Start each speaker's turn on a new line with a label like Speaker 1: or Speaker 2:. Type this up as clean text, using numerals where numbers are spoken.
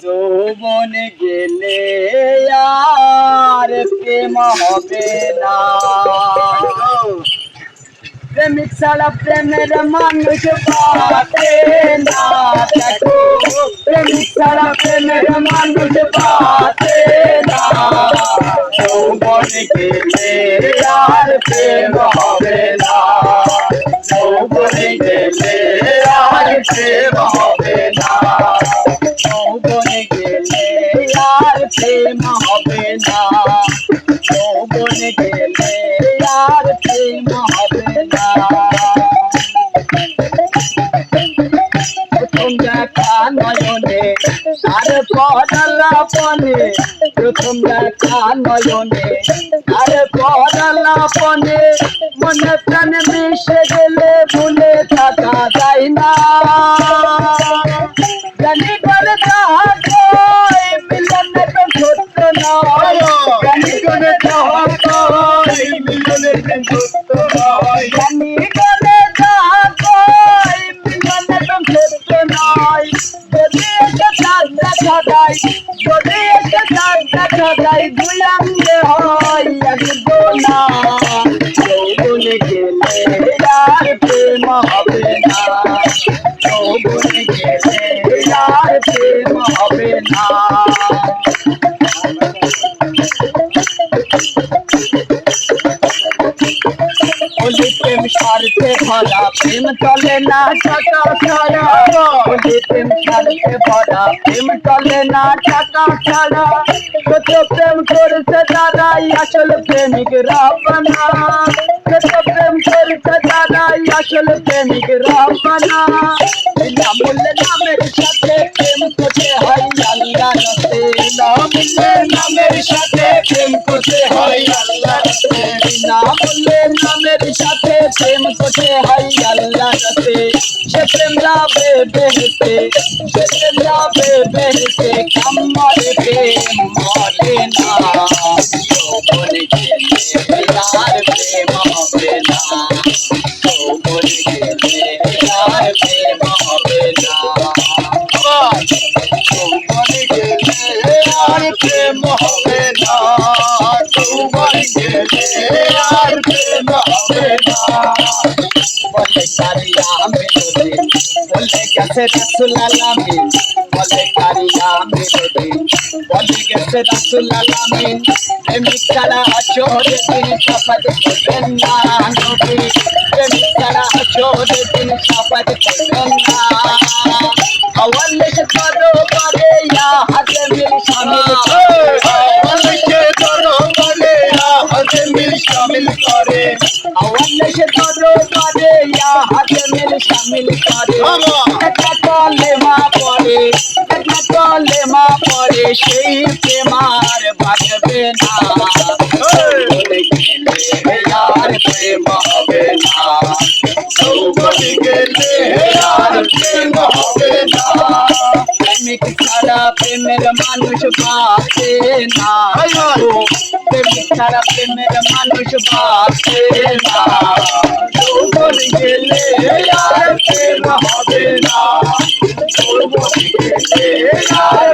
Speaker 1: যৌবন গেলে আর প্রেম হবে না। প্রেমিক ছাড়া প্রেমের মানুষ বাঁচে না। দেখো প্রেমিক ছাড়া প্রেমের মানুষ বাঁচে না। যৌবন গেলে আর প্রেম হবে না। যৌবন গেলে আর প্রেম হবে না। যৌবন গেলে আর প্রেম হবে না। যৌবন গেলে আর প্রেম হবে না। প্রথম দেখা নয়নে আর পরলাপনে, প্রথম দেখা নয়নে আর পরলাপনে, মনে প্রাণে মিশে গেলে ভুলে থাকা যায় না। জানি করে থাকো এই মিলনে তো সত্য নয়। জানি করে থাকো এই মিলনে তো সত্য নয়। জানি করে থাকো এই মিলনে তো সত্য নয়। যদি একটা চাঁদ দেখা যায়, যদি একটা চাঁদ দেখা যায়, দুই আঙ্গে হয় একজনা। যৌবনে গেলে আর প্রেম হবে না। যৌবনে গেলে আর প্রেম হবে না। বলি প্রেম স্বার্থে ভরা, প্রেম চলে না টাকা ছাড়া। বলি প্রেম স্বার্থে ভরা, প্রেম চলে না টাকা ছাড়া। কত প্রেম করছে তারাই আসল প্রেমিক রাবনা। কত প্রেম করছে তারাই আসল প্রেমিক রাবনা। বিনামূল্যে নামের সাথে প্রেম করতে হয় আল্লাহ রাতে। বিনামূল্যে নামের সাথে প্রেম করতে হয় আল্লাহ রাতে। বিনামূল্যে নামের সাথে প্রেম করতে হয় আল্লাহ রাতে। সে প্রেম যাবে বেহেশতে, সে প্রেম যাবে বেহেশতে, কামড়ে প্রেম মরে না। যৌবন গেলে আর প্রেম হবে না। যৌবন গেলে আর প্রেম হবে না। যৌবন গেলে আর প্রেম হবে না। যৌবন গেলে আর প্রেম হবে না। বলে কারিয়া মেলোডি, বলে গেছে রাসূল আলামিন। বলে কারিয়া মেলোডি, বলে গেছে রাসূল আলামিন। প্রেমিক ছাড়া আসরে দিন শপথ করবেন না নবী। প্রেমিক ছাড়া আসরে দিন শপথ করবেন না। আওয়াল সে করো করে ইয়া হাতে মিল শামিল করে। আওয়াল সে করো করে ইয়া হাতে মিল শামিল করে। আওয়াল সে করো করে ইয়া হাতে মিল শামিল করে। একটা কলেমা পড়ে, একটা কলেমা পড়ে, সেই প্রেমার ভাগবে না। যৌবন গেলে আর প্রেম হবে না। যৌবন গেলে আর প্রেম হবে না। প্রেমিক ছাড়া প্রেমের মানুষ বাঁচে না। প্রেমিক ছাড়া প্রেমের মানুষ বাঁচে না। যৌবন গেলে আর প্রেম হবে না। যৌবন গেলে আর